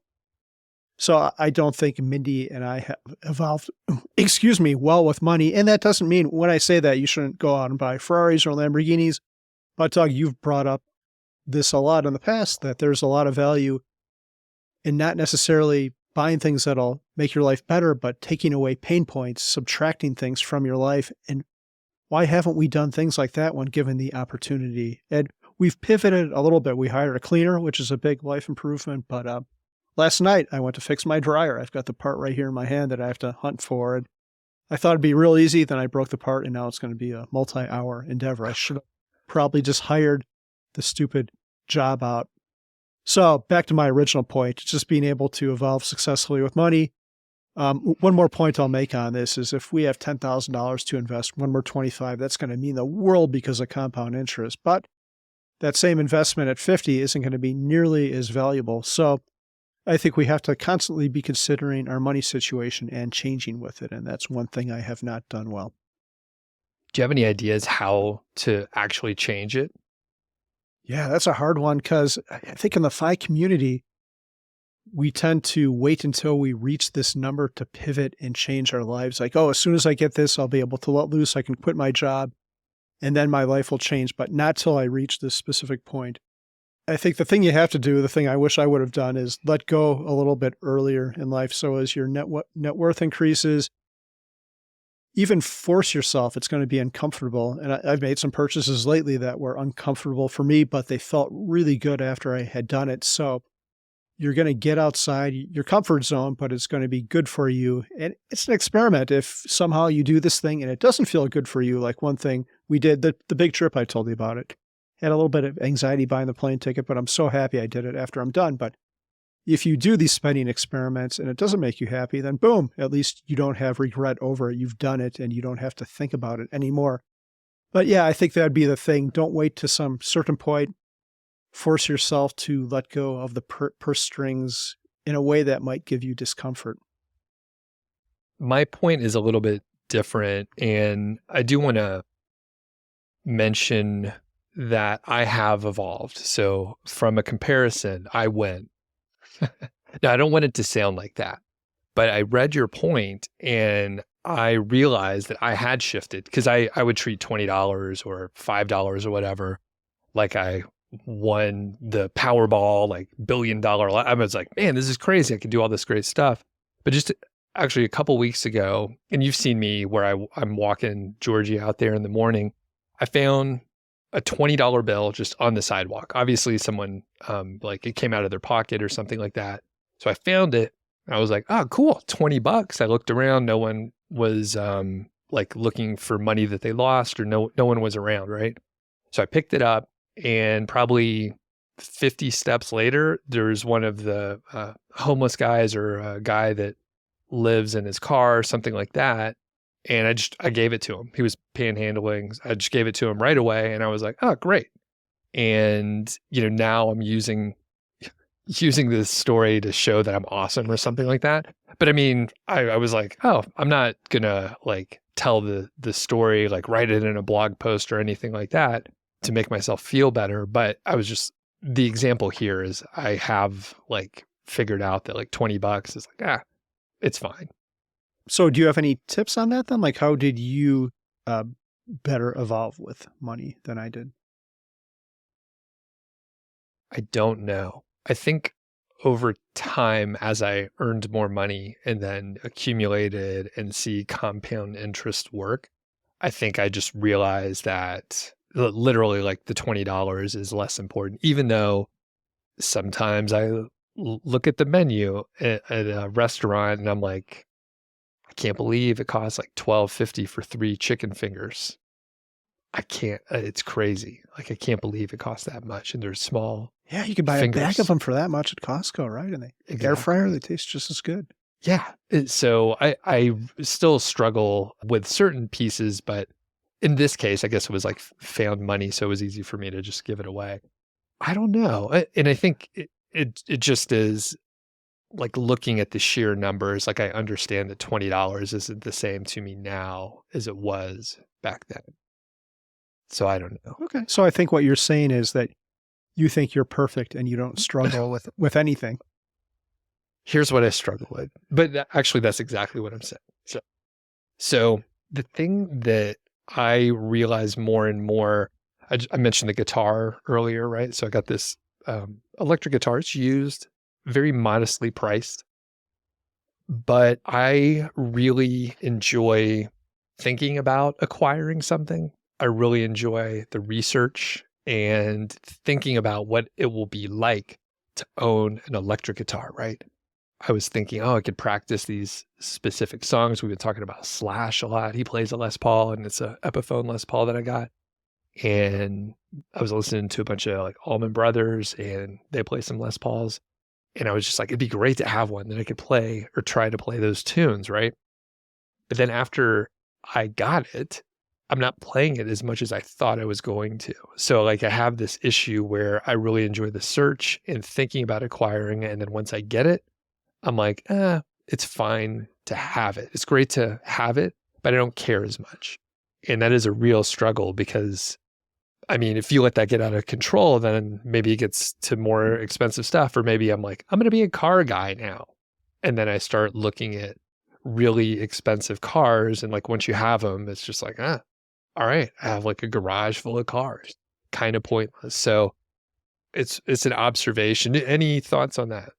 So I don't think Mindy and I have evolved, well with money. And that doesn't mean when I say that you shouldn't go out and buy Ferraris or Lamborghinis. But Doug, you've brought up this a lot in the past, that there's a lot of value in not necessarily buying things that'll make your life better, but taking away pain points, subtracting things from your life. And why haven't we done things like that when given the opportunity? And we've pivoted a little bit. We hired a cleaner, which is a big life improvement. But last night I went to fix my dryer. I've got the part right here in my hand that I have to hunt for. And I thought it'd be real easy. Then I broke the part and now it's going to be a multi-hour endeavor. I should have probably just hired the stupid job out So back to my original point, just being able to evolve successfully with money. One more point I'll make on this is if we have $10,000 to invest, when we're 25, that's going to mean the world because of compound interest. But that same investment at 50 isn't going to be nearly as valuable. So I think we have to constantly be considering our money situation and changing with it. And that's one thing I have not done well. Do you have any ideas how to actually change it? Yeah, that's a hard one because I think in the FI community, we tend to wait until we reach this number to pivot and change our lives. Like, oh, as soon as I get this, I'll be able to let loose. I can quit my job and then my life will change, but not till I reach this specific point. I think the thing you have to do, the thing I wish I would have done is let go a little bit earlier in life. So as your net worth increases, even force yourself. It's going to be uncomfortable. And I've made some purchases lately that were uncomfortable for me, but they felt really good after I had done it. So you're going to get outside your comfort zone, but it's going to be good for you. And it's an experiment. If somehow you do this thing and it doesn't feel good for you, like one thing we did, the big trip I told you about it, had a little bit of anxiety buying the plane ticket, but I'm so happy I did it after I'm done. But if you do these spending experiments and it doesn't make you happy, then boom, at least you don't have regret over it. You've done it and you don't have to think about it anymore. But yeah, I think that'd be the thing. Don't wait to some certain point. Force yourself to let go of the purse strings in a way that might give you discomfort. My point is a little bit different, and I do want to mention that I have evolved. So from a comparison, I win. Now, I don't want it to sound like that, but I read your point and I realized that I had shifted because I would treat $20 or $5 or whatever like I won the Powerball, like $1 billion. I was like, man, this is crazy. I can do all this great stuff. But just actually a couple weeks ago, and you've seen me where I'm walking Georgie out there in the morning, I found a $20 bill just on the sidewalk. Obviously someone, like it came out of their pocket or something like that. So I found it. I was like, oh, cool, $20. I looked around. No one was like looking for money that they lost, or no one was around, right? So I picked it up, and probably 50 steps later, there's one of the homeless guys or a guy that lives in his car or something like that. And I gave it to him. He was panhandling. I just gave it to him right away. And I was like, oh, great. And, now I'm using this story to show that I'm awesome or something like that. But I mean, I was like, oh, I'm not gonna like tell the story, like write it in a blog post or anything like that to make myself feel better. But I was just, the example here is I have like figured out that like $20 is like, it's fine. So do you have any tips on that then? Like how did you better evolve with money than I did? I don't know. I think over time, as I earned more money and then accumulated and see compound interest work, I think I just realized that literally like the $20 is less important, even though sometimes I look at the menu at a restaurant and I'm like, I can't believe it costs like $12.50 for 3 chicken fingers. I can't, it's crazy. Like, I can't believe it costs that much. And they're small. Yeah, you could buy a bag of them for that much at Costco, right? And air fryer, they taste just as good. Yeah. So I still struggle with certain pieces, but in this case, I guess it was like found money. So it was easy for me to just give it away. I don't know. And I think it just is like looking at the sheer numbers. Like I understand that $20 isn't the same to me now as it was back then. So I don't know. Okay. So I think what you're saying is that you think you're perfect and you don't struggle with anything. Here's what I struggle with. But actually, that's exactly what I'm saying. So the thing that I realize more and more, I mentioned the guitar earlier, right? So I got this electric guitar. It's used, very modestly priced. But I really enjoy thinking about acquiring something. I really enjoy the research and thinking about what it will be like to own an electric guitar, right? I was thinking, I could practice these specific songs. We've been talking about Slash a lot. He plays a Les Paul, and it's a Epiphone Les Paul that I got. and I was listening to a bunch of like Allman Brothers, and they play some Les Pauls. And I was just like, it'd be great to have one that I could play or try to play those tunes, right? But then after I got it, I'm not playing it as much as I thought I was going to. So like I have this issue where I really enjoy the search and thinking about acquiring it. And then once I get it, I'm like, it's fine to have it. It's great to have it, but I don't care as much. And that is a real struggle because, I mean, if you let that get out of control, then maybe it gets to more expensive stuff. Or maybe I'm like, I'm going to be a car guy now. And then I start looking at really expensive cars. And like, once you have them, it's just like, all right, I have like a garage full of cars, kind of pointless. So it's an observation. Any thoughts on that?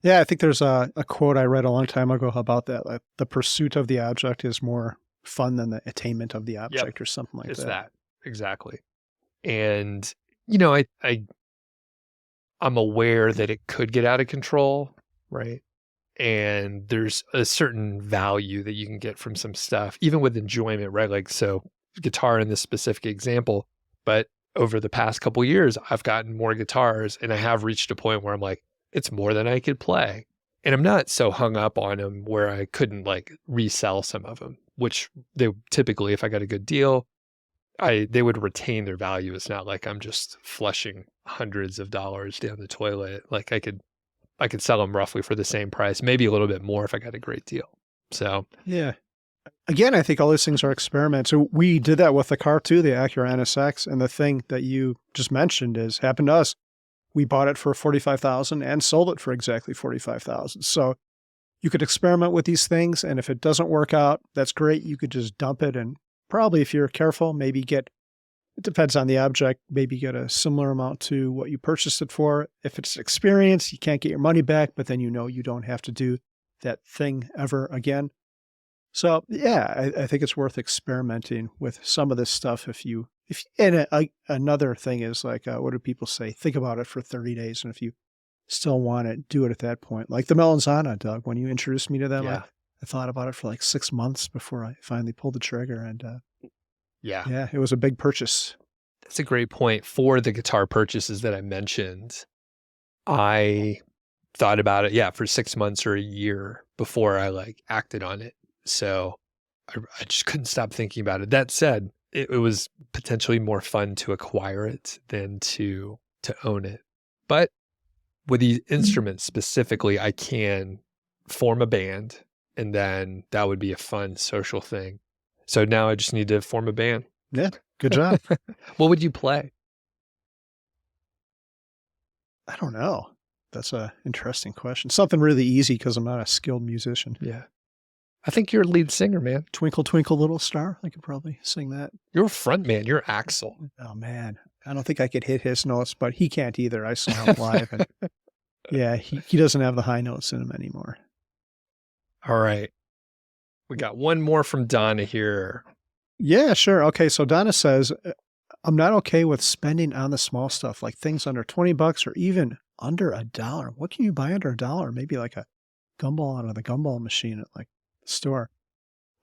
Yeah, I think there's a quote I read a long time ago about that. Like, the pursuit of the object is more fun than the attainment of the object or something like It's that. that. Exactly. And, I'm aware that it could get out of control, right? And there's a certain value that you can get from some stuff, even with enjoyment, right? Like, so guitar in this specific example, but over the past couple years, I've gotten more guitars and I have reached a point where I'm like, it's more than I could play. And I'm not so hung up on them where I couldn't like resell some of them, which they typically, if I got a good deal, they would retain their value. It's not like I'm just flushing hundreds of dollars down the toilet. Like I could sell them roughly for the same price, maybe a little bit more if I got a great deal. So Yeah. Again, I think all these things are experiments. So we did that with the car too, the Acura NSX. And the thing that you just mentioned happened to us. We bought it for $45,000 and sold it for exactly $45,000. So you could experiment with these things. And if it doesn't work out, that's great. You could just dump it and probably, if you're careful, maybe it depends on the object, maybe get a similar amount to what you purchased it for. If it's experience, you can't get your money back, but then you don't have to do that thing ever again. So yeah, I think it's worth experimenting with some of this stuff. Another thing is like, what do people say? Think about it for 30 days. And if you still want it, do it at that point. Like the Melanzana, Doug, when you introduced me to them, yeah, I thought about it for like 6 months before I finally pulled the trigger. And yeah, it was a big purchase. that's a great point. For the guitar purchases that I mentioned, I thought about it, for 6 months or a year before I like acted on it. So I just couldn't stop thinking about it. That said, it was potentially more fun to acquire it than to own it. But with these instruments specifically, I can form a band, and then that would be a fun social thing. So now I just need to form a band. Yeah, good job. What would you play? I don't know. That's an interesting question. Something really easy because I'm not a skilled musician. Yeah. I think you're a lead singer, man. Twinkle, Twinkle, Little Star. I could probably sing that. You're a front man. You're Axel. Oh, man. I don't think I could hit his notes, but he can't either. I saw him live. And yeah, he doesn't have the high notes in him anymore. All right. We got one more from Donna here. Yeah, sure. Okay, so Donna says, I'm not okay with spending on the small stuff, like things under $20 or even under $1. What can you buy under $1? Maybe like a gumball out of the gumball machine at like the store.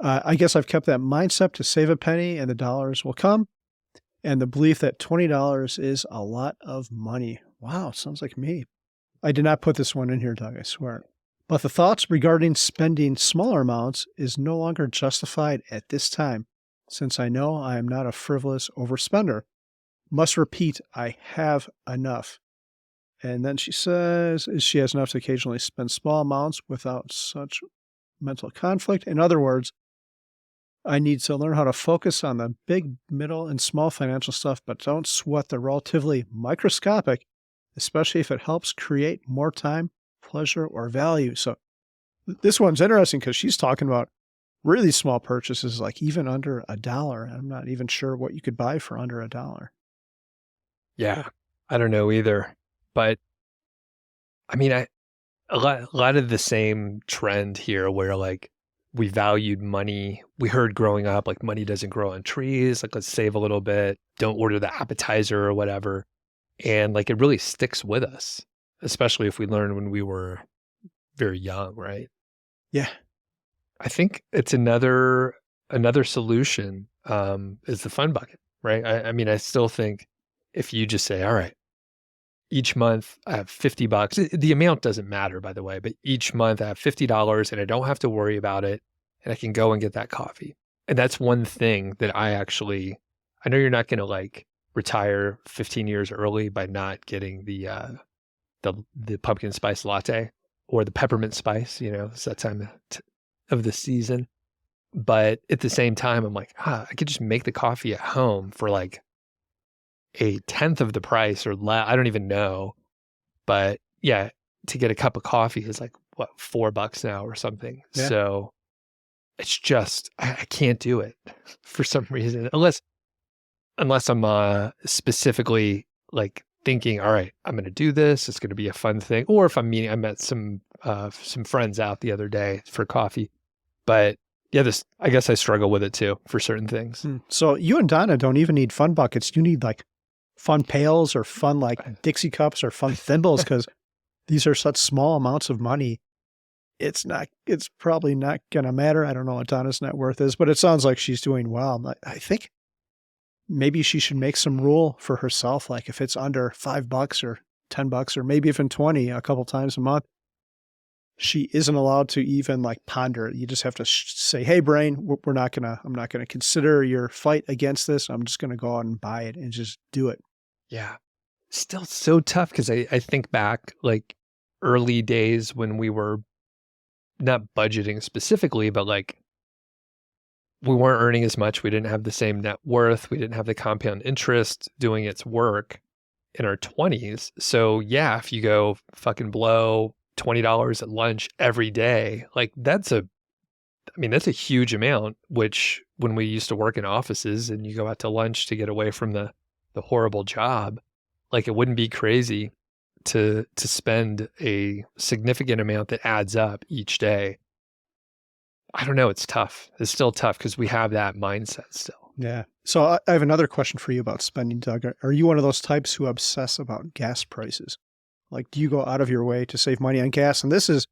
I guess I've kept that mindset to save a penny and the dollars will come. And the belief that $20 is a lot of money. Wow, sounds like me. I did not put this one in here, Doug, I swear. But the thoughts regarding spending smaller amounts is no longer justified at this time, since I know I am not a frivolous overspender. Must repeat, I have enough. And then she says she has enough to occasionally spend small amounts without such mental conflict. In other words, I need to learn how to focus on the big, middle, and small financial stuff, but don't sweat the relatively microscopic, especially if it helps create more time, pleasure, or value. So this one's interesting because she's talking about really small purchases, like even under $1. I'm not even sure what you could buy for under $1. Yeah, I don't know either. But I mean, a lot of the same trend here where like we valued money. We heard growing up, like money doesn't grow on trees. Like, let's save a little bit. Don't order the appetizer or whatever. And like, it really sticks with us, especially if we learned when we were very young, right? Yeah. I think it's another solution is the fun bucket. right? I mean, I still think if you just say, all right, each month I have $50. The amount doesn't matter, by the way, but each month I have $50 and I don't have to worry about it and I can go and get that coffee. And that's one thing that I know you're not going to like retire 15 years early by not getting the pumpkin spice latte or the peppermint spice, it's that time of the season. But at the same time, I'm like, I could just make the coffee at home for like a tenth of the price or less. I don't even know. But yeah, to get a cup of coffee is like, what, $4 now or something. Yeah. So it's just, I can't do it for some reason, unless I'm specifically like thinking, all right, I'm going to do this. It's going to be a fun thing. Or if I met some friends out the other day for coffee. But yeah, I guess I struggle with it too for certain things. So you and Donna don't even need fun buckets. You need like fun pails or fun like Dixie cups or fun thimbles because these are such small amounts of money. It's probably not going to matter. I don't know what Donna's net worth is, but it sounds like she's doing well. I think maybe she should make some rule for herself. Like if it's under $5 or $10 or maybe even 20 a couple times a month, she isn't allowed to even like ponder it. You just have to say, hey, brain, I'm not going to consider your fight against this. I'm just going to go out and buy it and just do it. Yeah. Still so tough because I think back like early days when we were not budgeting specifically, but like we weren't earning as much. We didn't have the same net worth. We didn't have the compound interest doing its work in our 20s. So yeah, if you go fucking blow $20 at lunch every day, like that's a huge amount, which when we used to work in offices and you go out to lunch to get away from the horrible job, like it wouldn't be crazy to spend a significant amount that adds up each day. I don't know. It's tough. It's still tough because we have that mindset still. Yeah. So I have another question for you about spending, Doug. Are you one of those types who obsess about gas prices? Like, do you go out of your way to save money on gas? And this is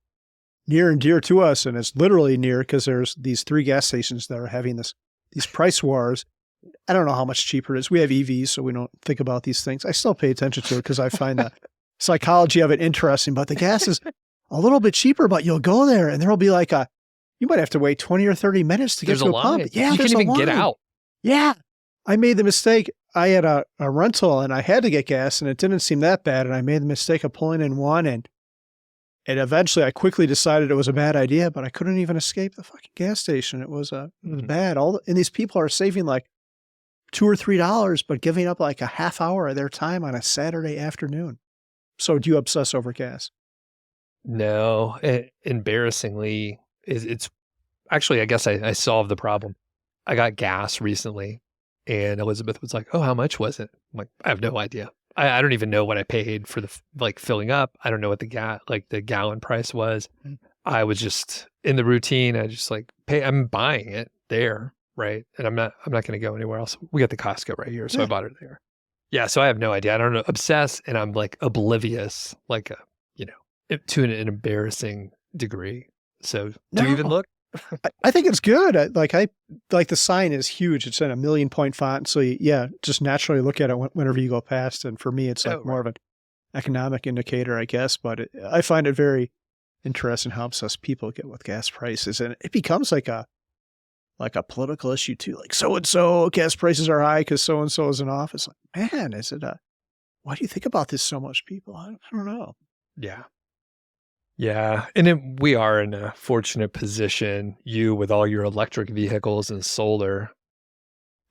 near and dear to us, and it's literally near because there's these 3 gas stations that are having these price wars. I don't know how much cheaper it is. We have EVs, so we don't think about these things. I still pay attention to it because I find the psychology of it interesting. But the gas is a little bit cheaper, but you'll go there, and there'll be like you might have to wait 20 or 30 minutes to get to a pump. Yeah, you can't even get out. Yeah. I made the mistake. I had a rental and I had to get gas and it didn't seem that bad. And I made the mistake of pulling in one and eventually I quickly decided it was a bad idea, but I couldn't even escape the fucking gas station. It was bad. And these people are saving like $2 or $3, but giving up like a half hour of their time on a Saturday afternoon. So do you obsess over gas? No, embarrassingly, it's actually, I guess I solved the problem. I got gas recently and Elizabeth was like, oh, how much was it? I'm like, I have no idea. I don't even know what I paid for the filling up. I don't know what the gallon price was. I was just in the routine. I just like I'm buying it there. Right. And I'm not going to go anywhere else. We got the Costco right here. So I bought it there. Yeah. So I have no idea. I don't know. Obsess. And I'm like oblivious, like, to an embarrassing degree. So do you even look? I think it's good. I like the sign is huge. It's in a 1,000,000-point font. So just naturally look at it whenever you go past. And for me, it's like more of an economic indicator, I guess. But I find it very interesting how obsessed people get with gas prices. And it becomes like a political issue too. Like so-and-so gas prices are high because so-and-so is in office. Like, man, why do you think about this so much, people? I don't know. Yeah. Yeah. And we are in a fortunate position, you with all your electric vehicles and solar.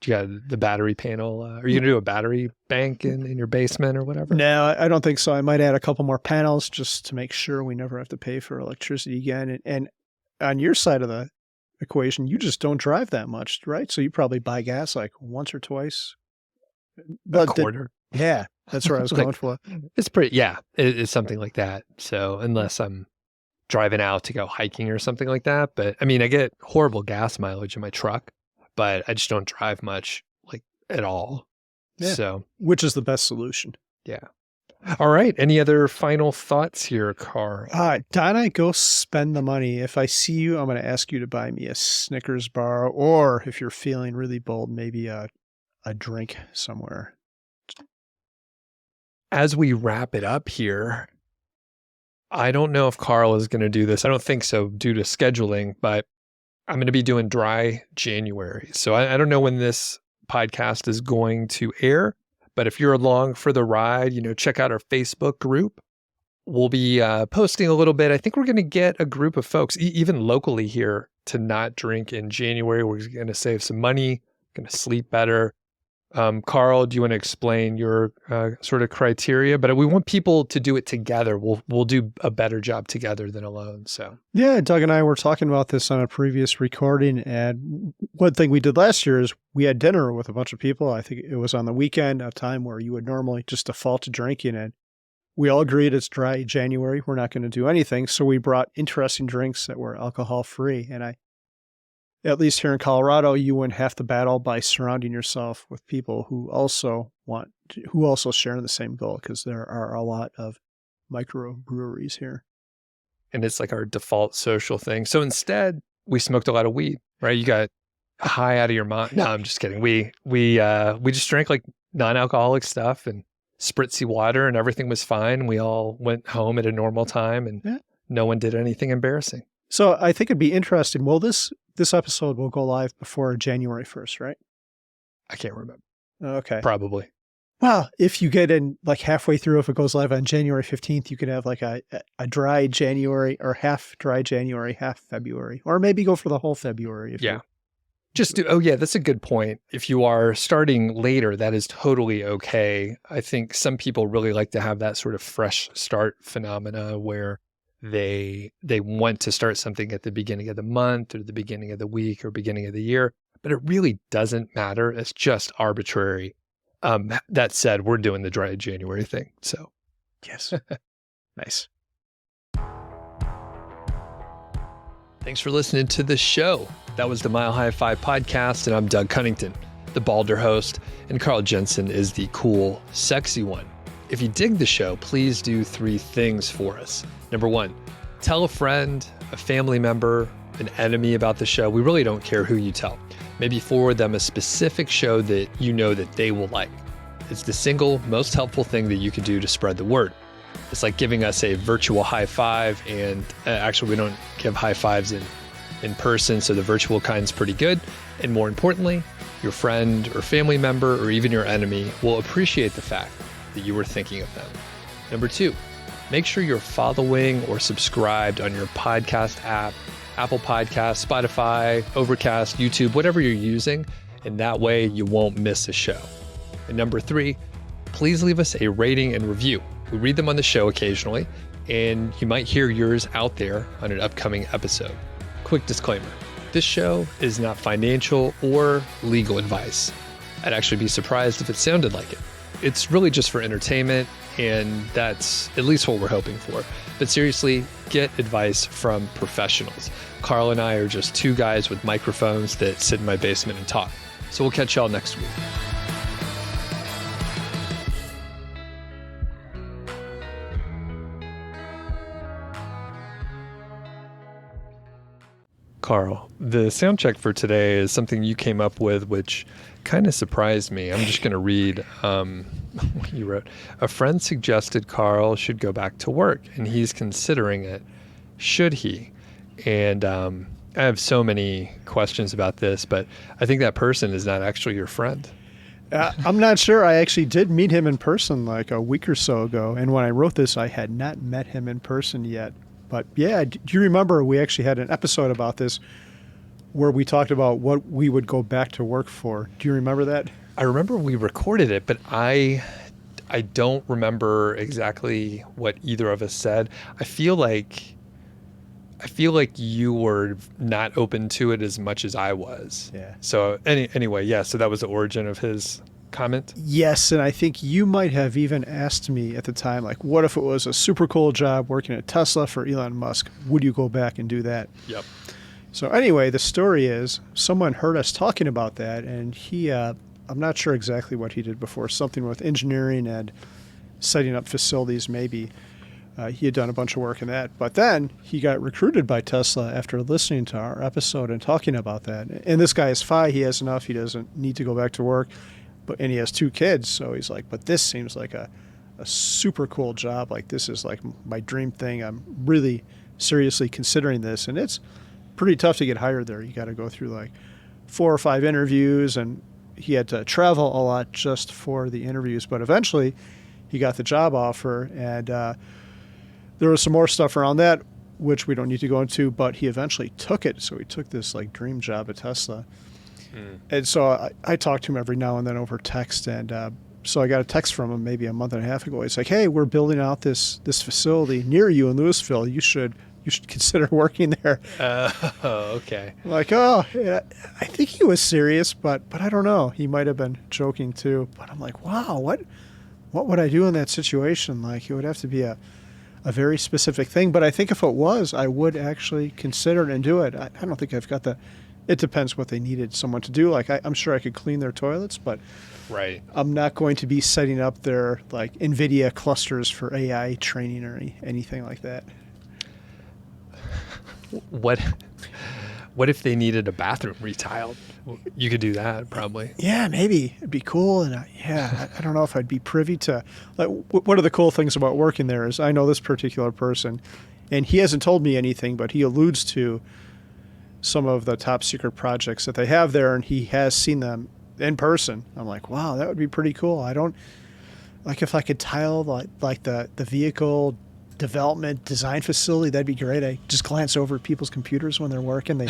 You got the battery panel. Are you going to do a battery bank in your basement or whatever? No, I don't think so. I might add a couple more panels just to make sure we never have to pay for electricity again. And on your side of the equation, you just don't drive that much, right? So you probably buy gas like once or twice. A quarter. Yeah. That's where I was going for. It's pretty, it's something like that. So unless I'm driving out to go hiking or something like that, but I mean, I get horrible gas mileage in my truck, but I just don't drive much, like at all. Yeah. So, which is the best solution. Yeah. All right. Any other final thoughts here, Carl? Donna, go spend the money. If I see you, I'm going to ask you to buy me a Snickers bar, or if you're feeling really bold, maybe a a drink somewhere. As we wrap it up here, I don't know if Carl is going to do this. I don't think so due to scheduling, but I'm going to be doing dry January. So I don't know when this podcast is going to air, but if you're along for the ride, check out our Facebook group. We'll be posting a little bit. I think we're going to get a group of folks, even locally here, to not drink in January. We're going to save some money, going to sleep better. Carl, do you want to explain your sort of criteria? But we want people to do it together. We'll do a better job together than alone. So yeah, Doug and I were talking about this on a previous recording, and one thing we did last year is we had dinner with a bunch of people. I think it was on the weekend, a time where you would normally just default to drinking, and we all agreed it's dry January. We're not going to do anything, so we brought interesting drinks that were alcohol-free, and at least here in Colorado, you wouldn't have to battle by surrounding yourself with people who also share the same goal, because there are a lot of microbreweries here. And it's like our default social thing. So instead, we smoked a lot of weed, right? You got high out of your mind. No, I'm just kidding. We just drank like non-alcoholic stuff and spritzy water, and everything was fine. We all went home at a normal time, and no one did anything embarrassing. So I think it'd be interesting. Well, this episode will go live before January 1st, right? I can't remember. Okay. Probably. Well, if you get in like halfway through, if it goes live on January 15th, you could have like a dry January, or half dry January, half February, or maybe go for the whole February. That's a good point. If you are starting later, that is totally okay. I think some people really like to have that sort of fresh start phenomena where they want to start something at the beginning of the month or the beginning of the week or beginning of the year, but it really doesn't matter. It's just arbitrary. That said, we're doing the dry January thing. So yes. Nice. Thanks for listening to the show. That was the Mile High 5 podcast, and I'm Doug Cunnington, the balder host, and Carl Jensen is the cool, sexy one. If you dig the show, please do 3 things for us. Number 1, tell a friend, a family member, an enemy about the show. We really don't care who you tell. Maybe forward them a specific show that you know that they will like. It's the single most helpful thing that you can do to spread the word. It's like giving us a virtual high five, and actually we don't give high fives in person, so the virtual kind's pretty good. And more importantly, your friend or family member or even your enemy will appreciate the fact that you were thinking of them. Number 2, make sure you're following or subscribed on your podcast app, Apple Podcasts, Spotify, Overcast, YouTube, whatever you're using, and that way you won't miss a show. And number 3, please leave us a rating and review. We read them on the show occasionally, and you might hear yours out there on an upcoming episode. Quick disclaimer, this show is not financial or legal advice. I'd actually be surprised if it sounded like it. It's really just for entertainment, and that's at least what we're hoping for. But seriously, get advice from professionals. Carl and I are just 2 guys with microphones that sit in my basement and talk. So we'll catch y'all next week. Carl, the sound check for today is something you came up with, which kind of surprised me. I'm just going to read what you wrote. A friend suggested Carl should go back to work, and he's considering it. Should he? And I have so many questions about this, but I think that person is not actually your friend. I'm not sure. I actually did meet him in person like a week or so ago, and when I wrote this, I had not met him in person yet. But yeah, do you remember we actually had an episode about this where we talked about what we would go back to work for? Do you remember that? I remember we recorded it, but I don't remember exactly what either of us said. I feel like you were not open to it as much as I was. Yeah. So anyway, yeah, so that was the origin of his comment? Yes, and I think you might have even asked me at the time, like, what if it was a super cool job working at Tesla for Elon Musk? Would you go back and do that? Yep. So anyway, the story is someone heard us talking about that, and he, I'm not sure exactly what he did before, something with engineering and setting up facilities maybe. He had done a bunch of work in that. But then he got recruited by Tesla after listening to our episode and talking about that. And this guy is FI. He has enough. He doesn't need to go back to work. and he has 2 kids. So he's like, but this seems like a super cool job. Like, this is like my dream thing. I'm really seriously considering this. And it's pretty tough to get hired there. You got to go through like 4 or 5 interviews, and he had to travel a lot just for the interviews. But eventually he got the job offer, and there was some more stuff around that, which we don't need to go into, but he eventually took it. So he took this like dream job at Tesla. And so I talk to him every now and then over text, and so I got a text from him maybe a month and a half ago. He's like, hey, we're building out this facility near you in Louisville. You should consider working there. Okay. I'm like, oh, yeah, I think he was serious, but I don't know. He might have been joking too. But I'm like, wow, what would I do in that situation? Like, it would have to be a very specific thing. But I think if it was, I would actually consider it and do it. I don't think I've got the... It depends what they needed someone to do. Like, I'm sure I could clean their toilets, but right. I'm not going to be setting up their like NVIDIA clusters for AI training or anything like that. What if they needed a bathroom retiled? You could do that probably. Yeah, maybe it'd be cool. And I don't know if I'd be privy to. Like, one of the cool things about working there is I know this particular person, and he hasn't told me anything, but he alludes to some of the top secret projects that they have there, and he has seen them in person. I'm like, wow, that would be pretty cool. I don't like if I could tile like the vehicle development design facility, that'd be great. I just glance over at people's computers when they're working. They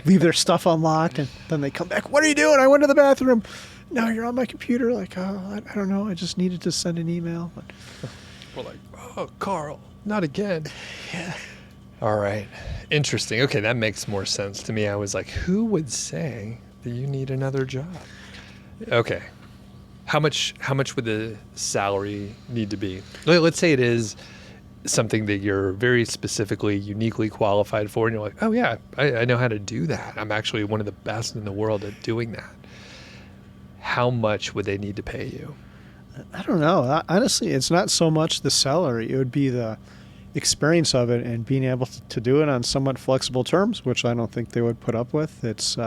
leave their stuff unlocked, and then they come back. What are you doing? I went to the bathroom. No, you're on my computer. Like, oh, I don't know. I just needed to send an email. But we're like, oh, Carl, not again. Yeah. All right. Interesting. Okay, that makes more sense to me. I was like, who would say that you need another job? Okay. How much would the salary need to be? Let's say it is something that you're very specifically, uniquely qualified for, and you're like, oh yeah, I know how to do that. I'm actually one of the best in the world at doing that. How much would they need to pay you? I don't know. Honestly, it's not so much the salary. It would be the experience of it and being able to do it on somewhat flexible terms, which I don't think they would put up with. It's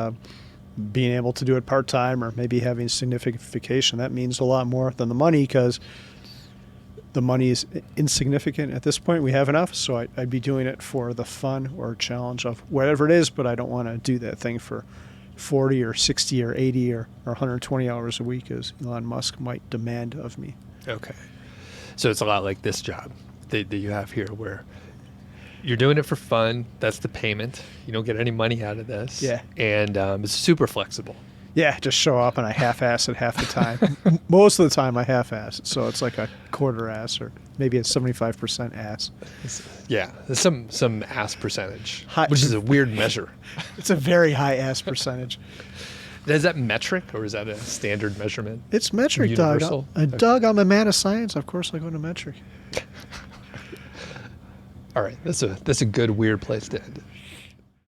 being able to do it part-time or maybe having significant vacation. That means a lot more than the money, because the money is insignificant at this point. We have enough, so I'd be doing it for the fun or challenge of whatever it is, but I don't want to do that thing for 40 or 60 or 80 or 120 hours a week as Elon Musk might demand of me. Okay. So it's a lot like this job that you have here, where you're doing it for fun. That's the payment. You don't get any money out of this. Yeah. And it's super flexible. Yeah, just show up and I half-ass it half the time. Most of the time I half-ass it, so it's like a quarter ass or maybe a 75% ass. Yeah, there's some ass percentage, High, which is a weird measure. It's a very high ass percentage. Is that metric, or is that a standard measurement? It's metric, Universal? Doug. Doug, I'm a man of science. Of course I go to metric. All right, that's a good weird place to end it.